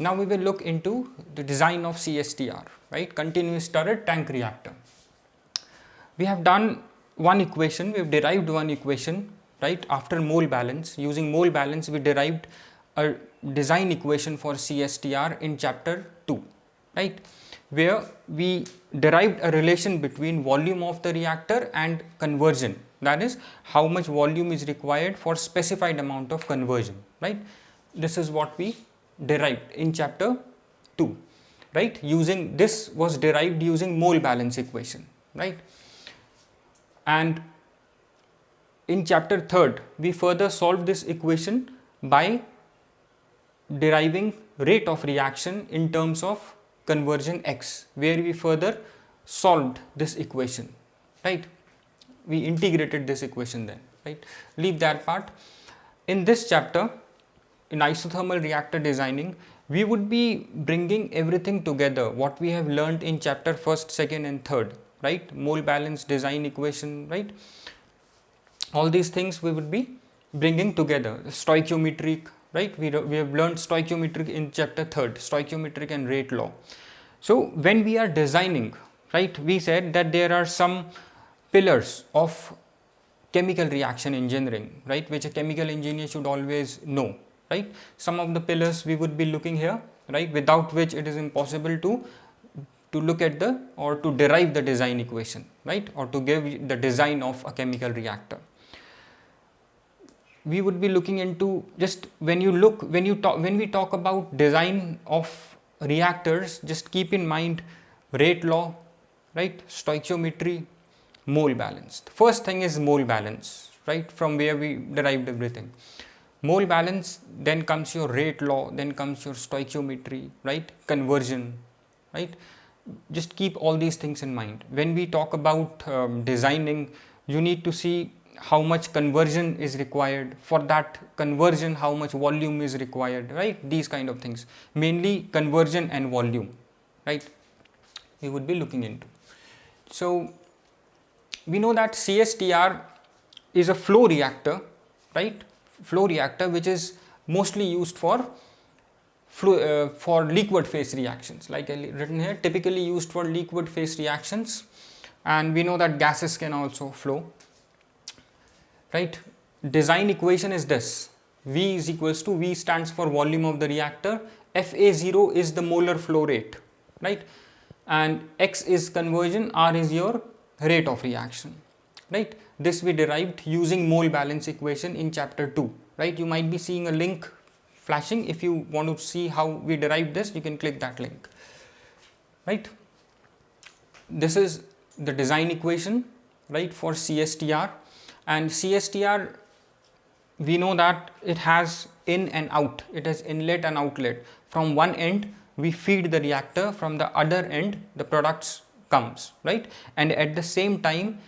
Now we will look into the design of CSTR, right, continuous turret tank reactor. We have done one equation, we have derived one equation, right, after mole balance. Using mole balance we derived a design equation for CSTR in chapter 2, right, where we derived a relation between volume of the reactor and conversion, that is how much volume is required for specified amount of conversion, right. This is what we derived in chapter 2, right. Using this was derived using mole balance equation, right. And in chapter 3rd we further solved this equation by deriving rate of reaction in terms of conversion x, where we further solved this equation, right. We integrated this equation then, right. Leave that part. In this chapter, in isothermal reactor designing, we would be bringing everything together what we have learned in chapter 1st, 2nd and 3rd, right. Mole balance, design equation, right. All these things we would be bringing together. Stoichiometric, right, we have learned stoichiometric in chapter 3rd, stoichiometric and rate law. So when we are designing, right, we said that there are some pillars of chemical reaction engineering, right, which a chemical engineer should always know, right. Some of the pillars we would be looking here, right, without which it is impossible to look at the or to derive the design equation, right, or to give the design of a chemical reactor. We would be looking into, just when we talk about design of reactors, just keep in mind rate law, right, stoichiometry, mole balance. The first thing is mole balance, right, from where we derived everything. Mole balance, then comes your rate law, then comes your stoichiometry, right, conversion, right. Just keep all these things in mind. When we talk about designing, you need to see how much conversion is required. For that conversion, how much volume is required, right, these kind of things. Mainly conversion and volume, right, we would be looking into. So we know that CSTR is a flow reactor, right, flow reactor which is mostly used for liquid phase reactions, like I written here, typically used for liquid phase reactions, and we know that gases can also flow, right. Design equation is this: V is equals to, V stands for volume of the reactor, FA0 is the molar flow rate, right, and X is conversion, R is your rate of reaction, right. This we derived using mole balance equation in chapter 2, right. You might be seeing a link flashing. If you want to see how we derived this, you can click that link, right. This is the design equation, right, for CSTR. And CSTR, we know that it has in and out, it has inlet and outlet. From one end we feed the reactor, from the other end the products comes, right, and at the same time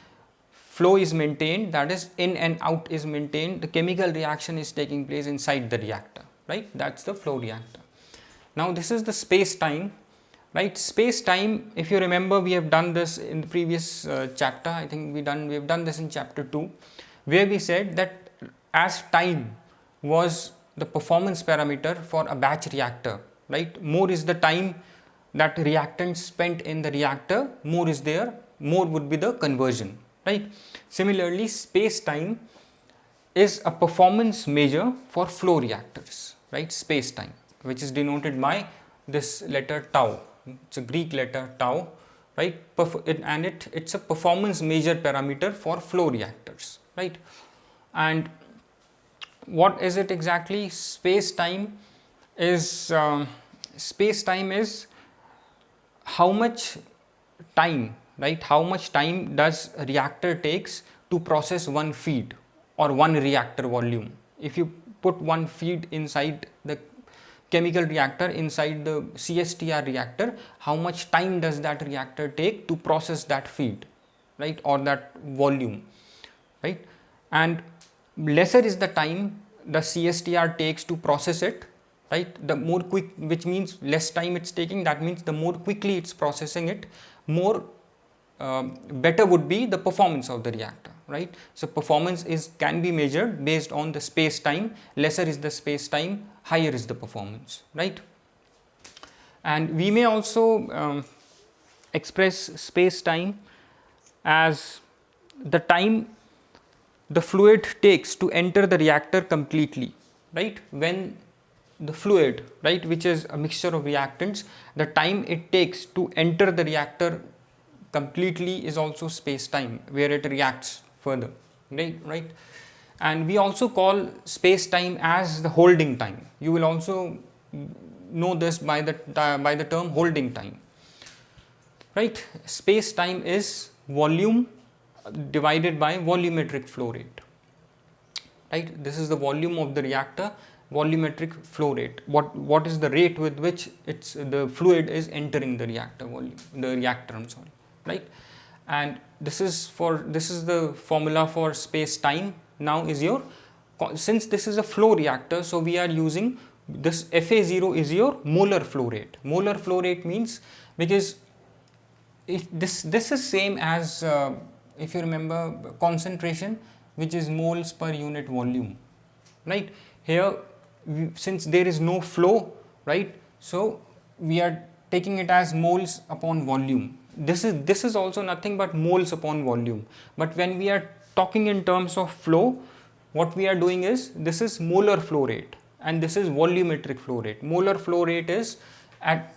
flow is maintained, that is in and out is maintained, the chemical reaction is taking place inside the reactor, right, that's the flow reactor. Now this is the space time, right. Space time, if you remember, we have done this in the previous chapter. I think we have done this in chapter 2, where we said that as time was the performance parameter for a batch reactor, right, more is the time that reactant spent in the reactor, more would be the conversion, right. Similarly, space time is a performance measure for flow reactors, right, space time, which is denoted by this letter tau. It's a Greek letter tau, right, it's a performance measure parameter for flow reactors, right. And what is it exactly? Space time is how much time, right, how much time does a reactor takes to process one feed or one reactor volume. If you put one feed inside the chemical reactor, inside the CSTR reactor, how much time does that reactor take to process that feed, right, or that volume, right. And lesser is the time the CSTR takes to process it, right, the more quick, which means less time it's taking, that means the more quickly it's processing it, more better would be the performance of the reactor, right. So performance can be measured based on the space time. Lesser is the space time, higher is the performance, right. And we may also express space time as the time the fluid takes to enter the reactor completely, right? When the fluid, right, which is a mixture of reactants, the time it takes to enter the reactor completely is also space time, where it reacts further, right? And we also call space time as the holding time. You will also know this by the term holding time, right? Space time is volume divided by volumetric flow rate, right? This is the volume of the reactor, volumetric flow rate. What is the rate with which the fluid is entering the reactor volume, the reactor, I'm sorry, right? And this is the formula for space time. Now is your, since this is a flow reactor, so we are using this Fa0 is your molar flow rate. Molar flow rate means, because if this is same as if you remember concentration, which is moles per unit volume, right? Here since there is no flow, right, so we are taking it as moles upon volume. This is also nothing but moles upon volume. But when we are talking in terms of flow, what we are doing is, this is molar flow rate and this is volumetric flow rate. Molar flow rate is at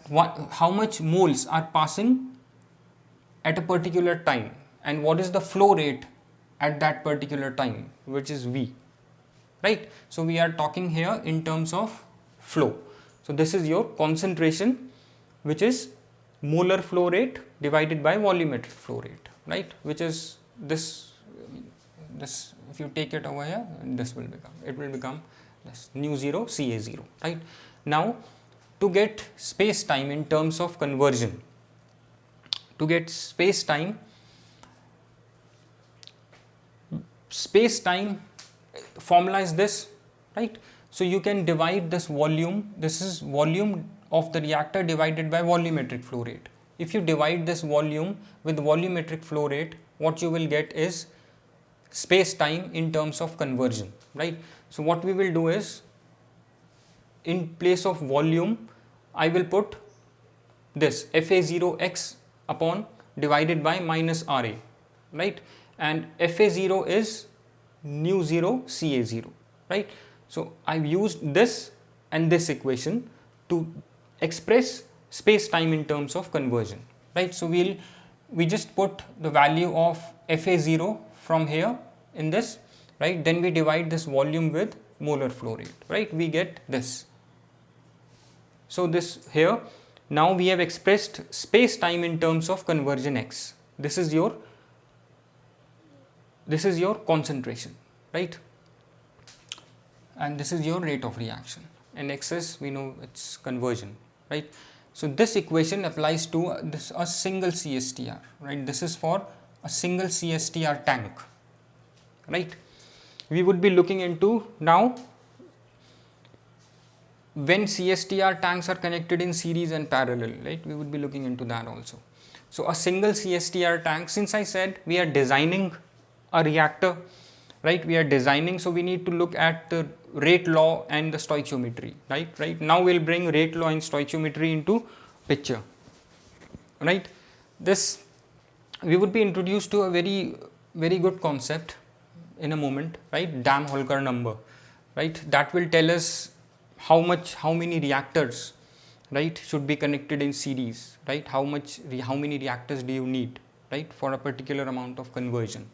how much moles are passing at a particular time, and what is the flow rate at that particular time, which is V, right? So we are talking here in terms of flow. So this is your concentration, which is molar flow rate divided by volumetric flow rate, right? Which is this if you take it over here, this will become this nu 0 Ca 0, right? Now to get space time in terms of conversion, to get space time formula is this, right? So you can divide this volume, this is volume of the reactor divided by volumetric flow rate. If you divide this volume with volumetric flow rate, what you will get is space time in terms of conversion, right? So what we will do is, in place of volume, I will put this Fa0x upon divided by minus Ra, right? And Fa0 is nu 0 Ca 0, right? So I've used this and this equation to express space time in terms of conversion, right? So we just put the value of Fa0 from here in this, right? Then we divide this volume with molar flow rate, right? We get this. So this here, now we have expressed space time in terms of conversion x. This is your concentration, right? And this is your rate of reaction, and x is, we know it's conversion, right? So this equation applies to a single CSTR, right? This is for a single CSTR tank, right? We would be looking into now when CSTR tanks are connected in series and parallel, right? We would be looking into that also. So a single CSTR tank, since I said we are designing a reactor, right? We are designing, so we need to look at the rate law and the stoichiometry, right? Now we'll bring rate law and stoichiometry into picture, right? This, we would be introduced to a very, very good concept in a moment, right? Dam-Holker number, right? That will tell us how many reactors, right, should be connected in series, right? How many reactors do you need, right, for a particular amount of conversion.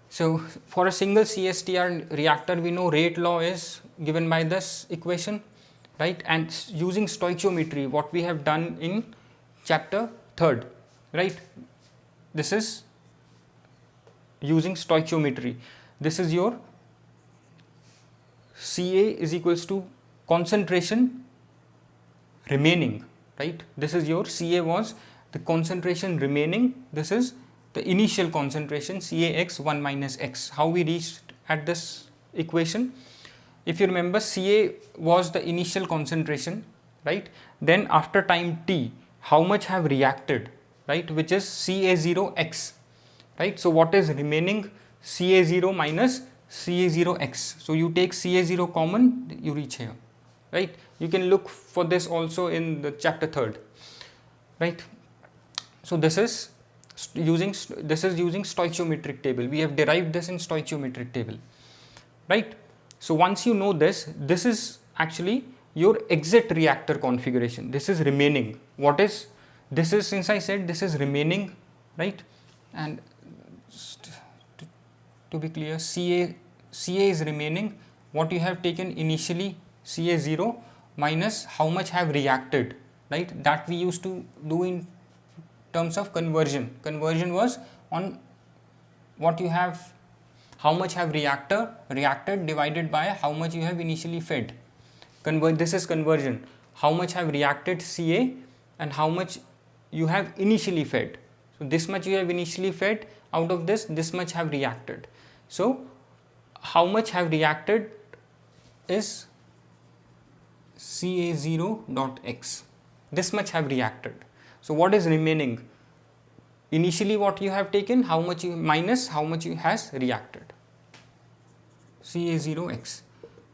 So for a single CSTR reactor, we know rate law is given by this equation, right? And using stoichiometry, what we have done in chapter 3rd, right? This is using stoichiometry. This is your Ca is equals to concentration remaining, right? This is your Ca was the concentration remaining. This is the initial concentration, Cax 1 minus x. How we reached at this equation? If you remember, Ca was the initial concentration, right? Then after time t, how much have reacted, right? Which is Ca0x, right? So what is remaining? Ca0 minus Ca0x. So you take Ca0 common, you reach here, right? You can look for this also in the chapter 3rd, right? So this is using stoichiometric table. We have derived this in stoichiometric table, right? So once you know this, this is actually your exit reactor configuration. This is remaining. What is this? Is, since I said this is remaining, right? And to be clear, CA is remaining. What you have taken initially, CA0 minus how much have reacted, right? That we used to do in terms of conversion. Conversion was on what you have, how much have reacted divided by how much you have initially fed. This is conversion. How much have reacted CA and how much you have initially fed. So this much you have initially fed, out of this much have reacted. So how much have reacted is CA0 dot X. This much have reacted. So what is remaining? Initially what you have taken, how much you minus how much you has reacted. CA0 X.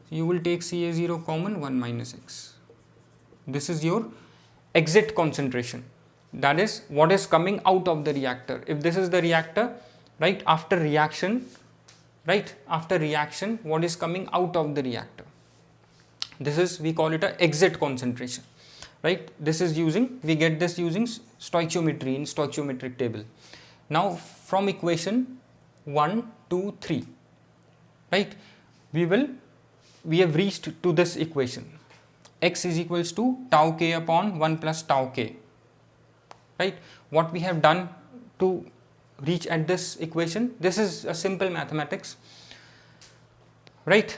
So you will take CA0 common, 1 minus X. This is your exit concentration. That is what is coming out of the reactor. If this is the reactor, right, after reaction, what is coming out of the reactor? This is, we call it a exit concentration, right? This is we get this using stoichiometry in stoichiometric table. Now from equation 1, 2, 3, right, we have reached to this equation. X is equals to tau k upon 1 plus tau k, right? What we have done to reach at this equation, this is a simple mathematics, right?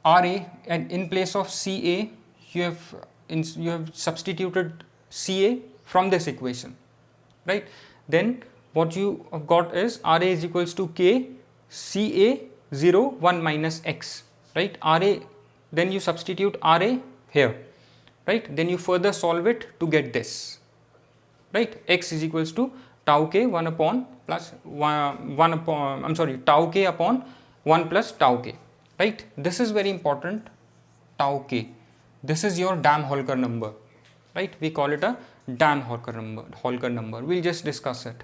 RA, and in place of CA you have substituted CA from this equation, right? Then what you got is RA is equals to K CA 0 1 minus X, right? RA, then you substitute RA here, right? Then you further solve it to get this, right? X is equals to tau k 1 upon plus 1 upon, I'm sorry, tau k upon 1 plus tau k, right? This is very important, tau k. This is your Dahm-Holker number, right? We call it a Dahm-Holker number. We'll just discuss it.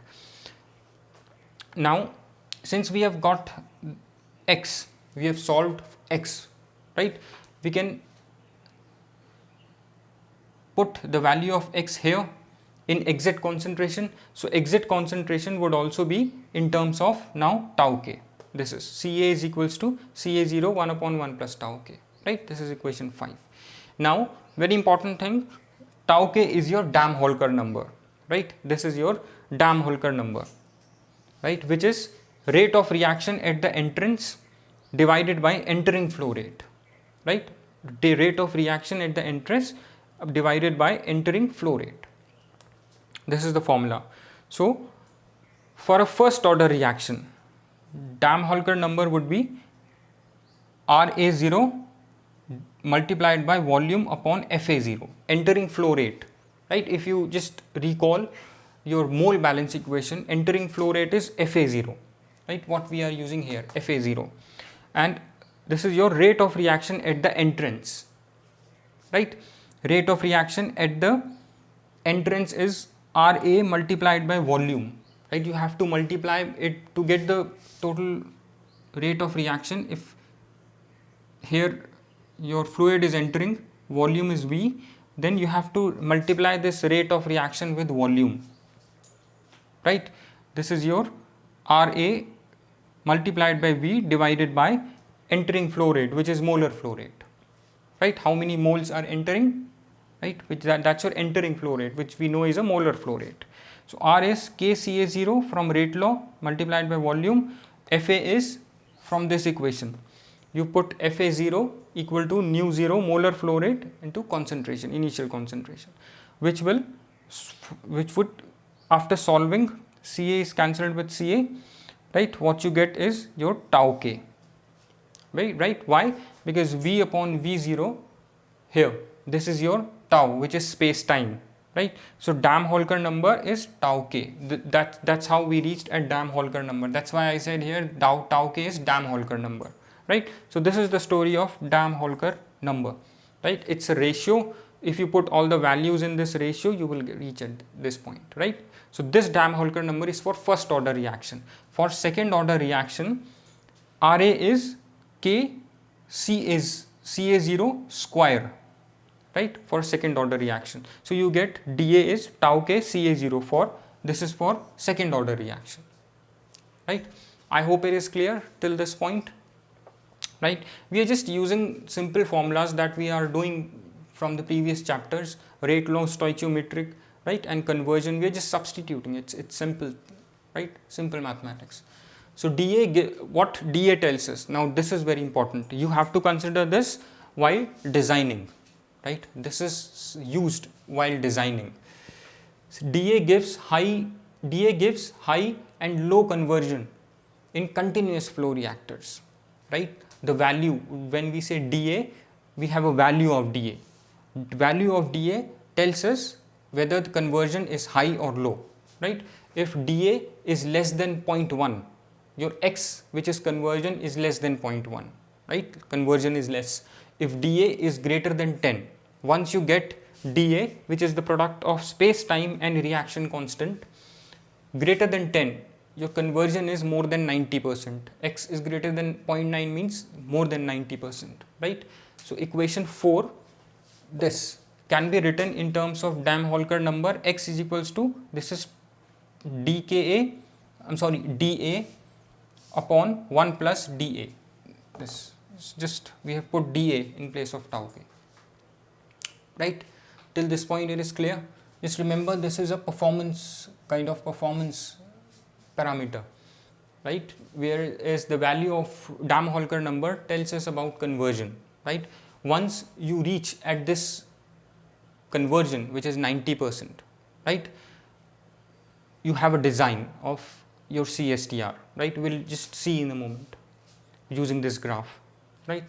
Now, since we have got X, we have solved X, right? We can put the value of X here in exit concentration. So exit concentration would also be in terms of now tau k. This is CA is equals to CA0 1 upon 1 plus tau k, right? This is equation 5. Now very important thing, tau k is your Dahm-Holker number, right? This is your Dahm-Holker number, right? Which is rate of reaction at the entrance divided by entering flow rate, right? The rate of reaction at the entrance divided by entering flow rate. This is the formula. So for a first order reaction, Dahm-Holker number would be RA0 multiplied by volume upon FA0, entering flow rate, right? If you just recall your mole balance equation, entering flow rate is FA0, right? What we are using here, FA0, and this is your rate of reaction at the entrance, right? Rate of reaction at the entrance is RA multiplied by volume, right? You have to multiply it to get the total rate of reaction. If here your fluid is entering, volume is V, then you have to multiply this rate of reaction with volume, right? This is your RA multiplied by V divided by entering flow rate, which is molar flow rate, right? How many moles are entering, right? Which that's your entering flow rate, which we know is a molar flow rate. So R is KCA0 from rate law multiplied by volume. FA is from this equation. You put FA0 equal to nu 0 molar flow rate into concentration, initial concentration, which would after solving, CA is cancelled with CA, right? What you get is your tau k, right? Why? Because V upon V0 here, this is your tau, which is space time, right? So Dahm-Holker number is tau k. That's how we reached at Dahm-Holker number. That's why I said here tau k is Dahm-Holker number, right? So this is the story of Dam-Holker number, right? It's a ratio. If you put all the values in this ratio, you will reach at this point, right? So this Dam-Holker number is for first order reaction. For second order reaction, Ra is K, C is Ca0 square, right, for second order reaction. So you get dA is tau K Ca0 for, this is for second order reaction, right? I hope it is clear till this point, right? We are just using simple formulas that we are doing from the previous chapters, rate law, stoichiometric, right, and conversion. We are just substituting. It's simple, right? Simple mathematics. So dA, what dA tells us, now this is very important. You have to consider this while designing, right? This is used while designing. So dA gives high and low conversion in continuous flow reactors, right? The value, when we say dA, we have a value of dA. Value of dA tells us whether the conversion is high or low, right? If dA is less than 0.1, your X, which is conversion, is less than 0.1, right? Conversion is less. If dA is greater than 10, once you get dA, which is the product of space, time and reaction constant, greater than 10, your conversion is more than 90%. X is greater than 0.9 means more than 90%, right? So equation 4, this can be written in terms of Dam-Holker number. X is equals to, this is dA upon 1 plus dA. This is just, we have put dA in place of tau K, right? Till this point it is clear. Just remember, this is a performance, kind of performance parameter, right? Whereas the value of Dam-Holker number tells us about conversion, right? Once you reach at this conversion, which is 90%, right, you have a design of your CSTR, right? We'll just see in a moment using this graph, right?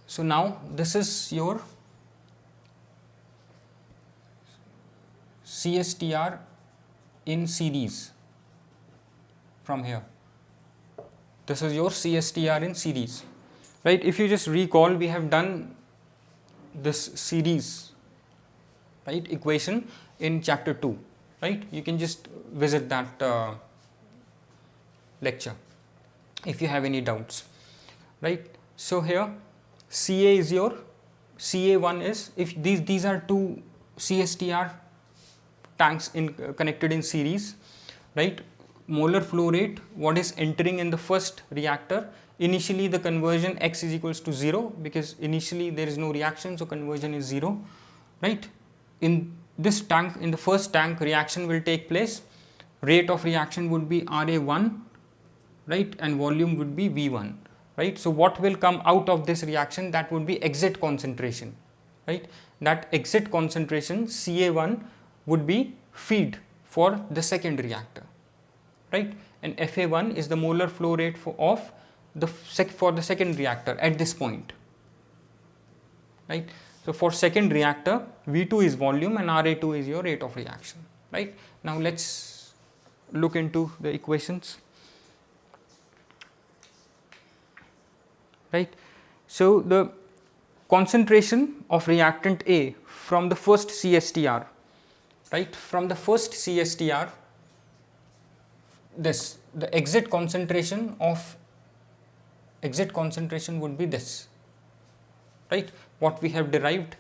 So now this is your CSTR in series from here. This is your CSTR in series, right? If you just recall, we have done this series, right, equation in chapter 2, right? You can just visit that lecture if you have any doubts, right? So here Ca is your, Ca1 is, if these are two CSTR tanks connected in series, right? Molar flow rate, what is entering in the first reactor, initially the conversion X is equals to 0 because initially there is no reaction, so conversion is 0, right? In this tank, in the first tank, reaction will take place, rate of reaction would be Ra1, right, and volume would be V1, right? So what will come out of this reaction, that would be exit concentration, right? That exit concentration Ca1 would be feed for the second reactor, right? And Fa1 is the molar flow rate for the second reactor at this point, right? So for second reactor, V2 is volume and Ra2 is your rate of reaction, right? Now let's look into the equations, right? So the concentration of reactant A from the first CSTR, right? From the first CSTR, the exit concentration would be this, right? What we have derived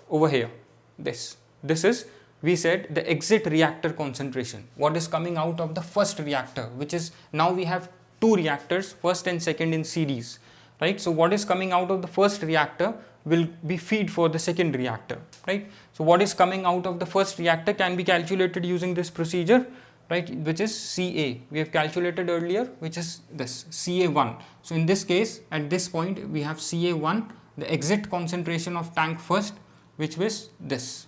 over here, this is, we said, the exit reactor concentration, what is coming out of the first reactor, which is, now we have two reactors, first and second in series, right? So what is coming out of the first reactor will be feed for the second reactor, right? So what is coming out of the first reactor can be calculated using this procedure, right, which is Ca. We have calculated earlier, which is this Ca1. So in this case, at this point, we have Ca1, the exit concentration of tank first, which was this,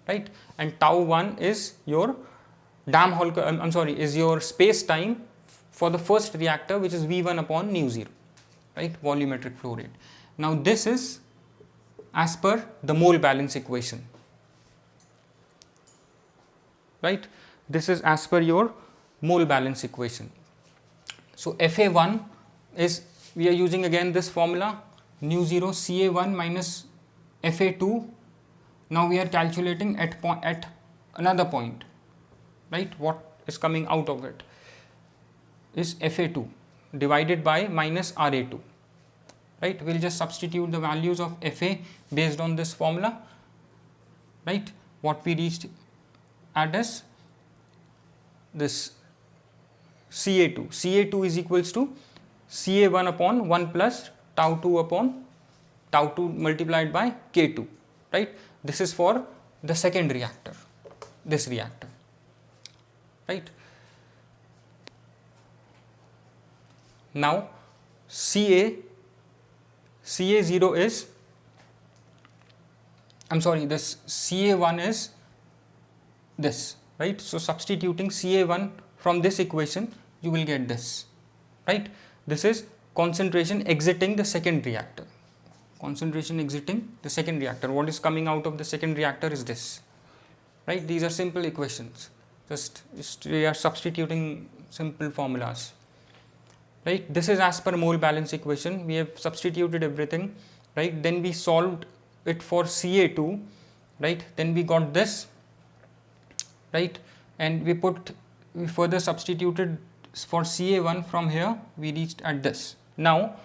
right, and tau 1 is your Dam-Holker, is your space time for the first reactor, which is V1 upon nu 0, right, volumetric flow rate. Now this is as per the mole balance equation, right? This is as per your mole balance equation. So FA1 is, we are using again this formula, nu 0 CA1 minus FA2. Now we are calculating at another point, right? What is coming out of it is FA2 divided by minus RA2, right? We'll just substitute the values of FA based on this formula, right? What we reached at is this CA2. CA2 is equals to CA1 upon 1 plus tau 2 upon tau 2 multiplied by K2, right? This is for the second reactor, this reactor, right? Now CA0 is, I'm sorry, this CA1 is this, right? So substituting CA1 from this equation, you will get this, right? This is concentration exiting the second reactor. Concentration exiting the second reactor. What is coming out of the second reactor is this, right? These are simple equations. Just we are substituting simple formulas, right? This is as per mole balance equation. We have substituted everything, right? Then we solved it for CA2, right? Then we got this, right? And we further substituted for CA1 from here, we reached at this. Now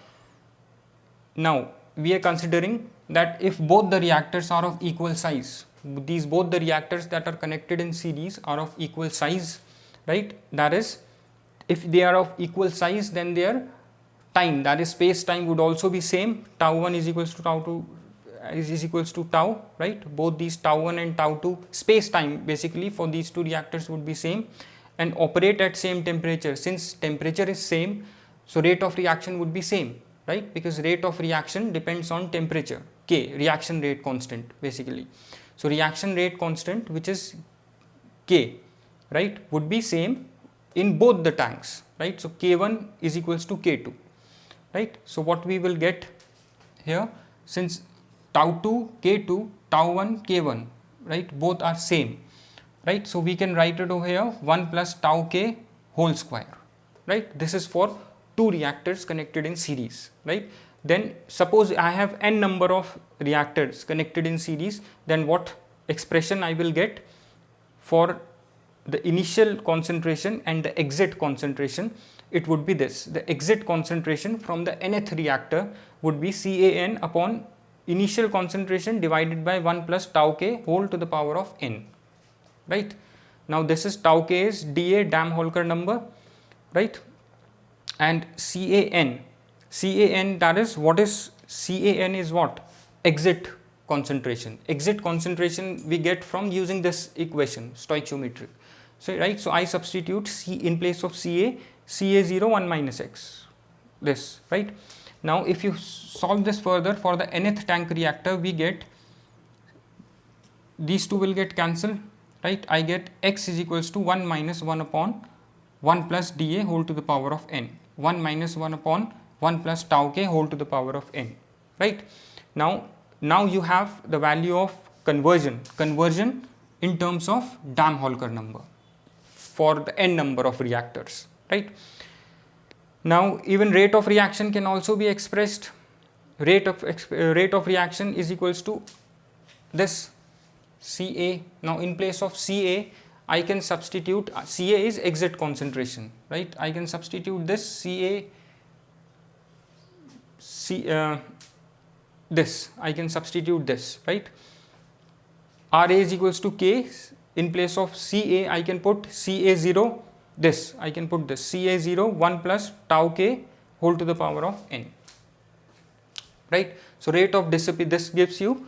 we are considering that if both the reactors are of equal size, both the reactors that are connected in series are of equal size, right? That is, if they are of equal size, then their time, that is space time, would also be same. Tau 1 is equals to tau 2 is equals to tau, right? Both these tau 1 and tau 2 space time basically for these two reactors would be same and operate at same temperature. Since temperature is same, so rate of reaction would be same, right? Because rate of reaction depends on temperature, K, reaction rate constant basically. So reaction rate constant, which is K, right, would be same in both the tanks, right? So K1 is equals to K2, right? So what we will get here, since tau 2 K2, tau 1 K1, right, both are same, right? So we can write it over here 1 plus tau K whole square, right? This is for two reactors connected in series, right? Then suppose I have n number of reactors connected in series, then what expression I will get for the initial concentration and the exit concentration? It would be this. The exit concentration from the nth reactor would be CAN upon initial concentration divided by 1 plus tau K whole to the power of n, right? Now this is tau K is dA, Dam-Holker number, right? And CAN, that is, what is CAN is what? Exit concentration. Exit concentration we get from using this equation, stoichiometric. So right, so I substitute C in place of CA0 1 minus x, this, right? Now if you solve this further for the nth tank reactor, we get, these two will get cancelled, right? I get x is equals to 1 minus 1 upon 1 plus dA whole to the power of n, 1 minus 1 upon 1 plus tau K whole to the power of n, right? Now you have the value of conversion in terms of Dam-Holker number for the n number of reactors, right? Now even rate of reaction can also be expressed. Rate of reaction is equals to this Ca. Now in place of Ca, I can substitute, Ca is exit concentration, right? I can substitute this this, I can substitute this, right? Ra is equals to K. In place of Ca, I can put Ca0, this, I can put this Ca0 1 plus tau K whole to the power of n, right? So rate of disappearance, this gives you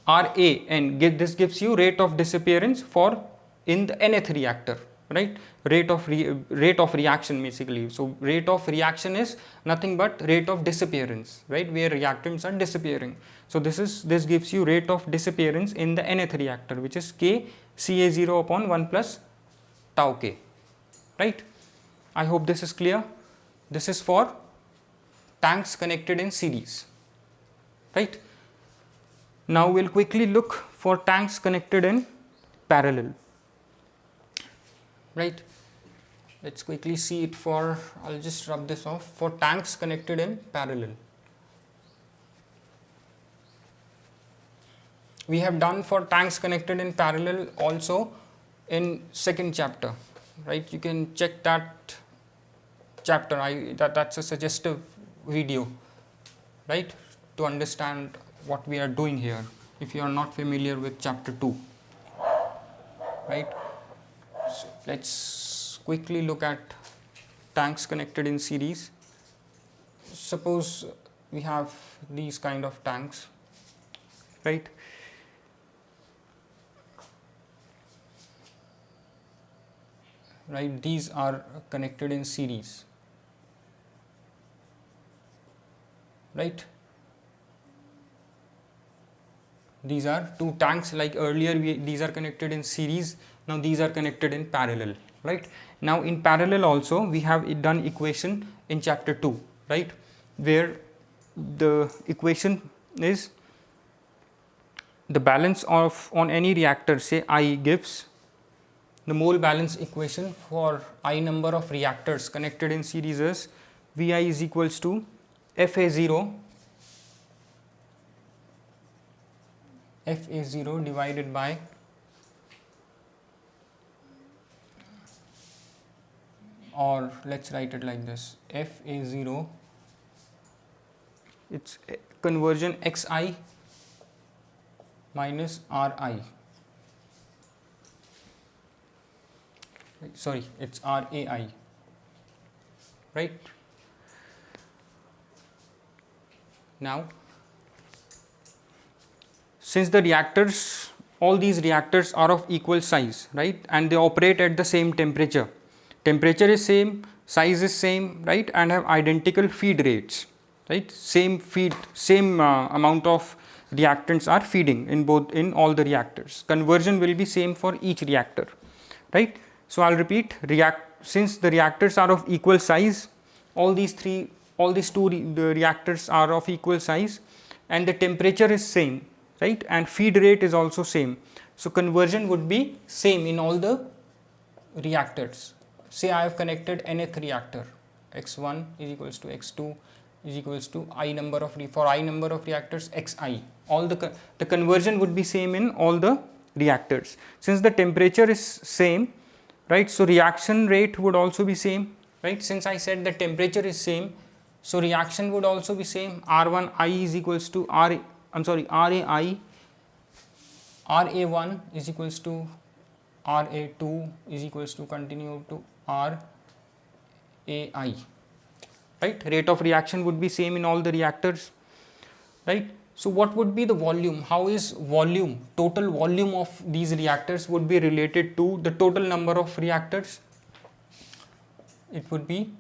Ra, and this gives you rate of disappearance for in the nth reactor, right? Rate of reaction basically. So rate of reaction is nothing but rate of disappearance, right, where reactants are disappearing. So this gives you rate of disappearance in the nth reactor, which is K Ca0 upon 1 plus tau K, right? I hope this is clear. This is for tanks connected in series, right? Now we'll quickly look for tanks connected in parallel, right? Let's quickly see it for, I'll just rub this off, for tanks connected in parallel. We have done for tanks connected in parallel also in second chapter, right? You can check that chapter. That's a suggestive video, right, to understand what we are doing here if you are not familiar with chapter 2, right? So let's quickly look at tanks connected in series. Suppose we have these kind of tanks, right? Right, these are connected in series, right? These are two tanks, like earlier these are connected in series, now these are connected in parallel, right? Now in parallel also we have done equation in chapter 2, right, where the equation is the balance of on any reactor, say I, gives the mole balance equation for I number of reactors connected in series is Vi is equals to Fa0 divided by or let's write it like this, Fa0, it's conversion Xi minus Ri. Sorry, it's RAI, right? Now, since the reactors, all these reactors are of equal size, right, and they operate at the same temperature. Temperature is same, size is same, right, and have identical feed rates, right? Same feed, same amount of reactants are feeding in all the reactors. Conversion will be same for each reactor, right? So I'll repeat, since the reactors are of equal size, all these two the reactors are of equal size and the temperature is same, right, and feed rate is also same. So conversion would be same in all the reactors. Say I have connected nth reactor, x1 is equals to x2 is equals to I number of reactors xi. All the conversion would be same in all the reactors. Since the temperature is same, right, so reaction rate would also be same, right? Since I said the temperature is same, so reaction would also be same. R1I is equals to RAI, RA1 is equals to RA2 is equals to continue to RAI, right? Rate of reaction would be same in all the reactors, right? So what would be the volume? How is volume, total volume of these reactors would be related to the total number of reactors? It would be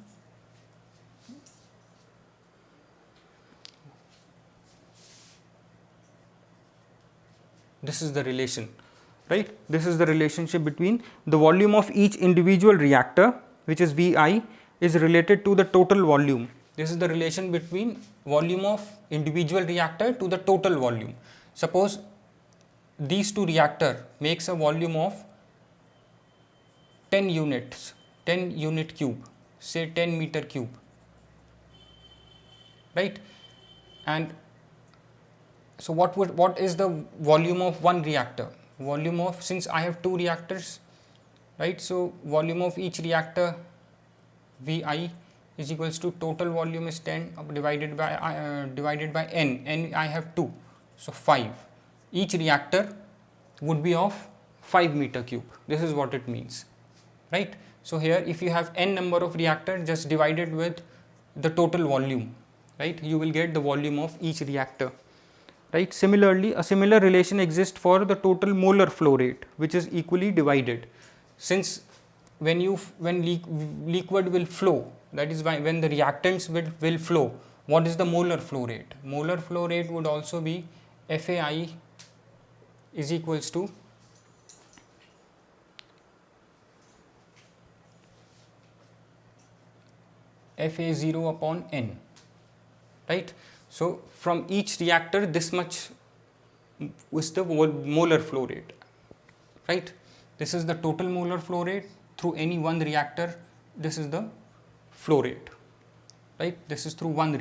this is the relation, right? This is the relationship between the volume of each individual reactor, which is Vi, is related to the total volume. This is the relation between volume of individual reactor to the total volume. Suppose these two reactor makes a volume of 10 units, 10 unit cube, say 10 meter cube, right? And so what is the volume of one reactor? Volume of, since I have two reactors, right? So volume of each reactor Vi is equals to total volume is 10 divided by n I have 2, so 5. Each reactor would be of 5 meter cube. This is what it means, right? So here if you have n number of reactors, just divided with the total volume, right, you will get the volume of each reactor, right? Similarly, a similar relation exists for the total molar flow rate, which is equally divided. Since when liquid will flow, that is why when the reactants will flow, what is the molar flow rate? Molar flow rate would also be FAI is equals to Fa0 upon n, right? So from each reactor this much is the molar flow rate, right? This is the total molar flow rate through any one reactor this is the flow rate, right? This is through one region.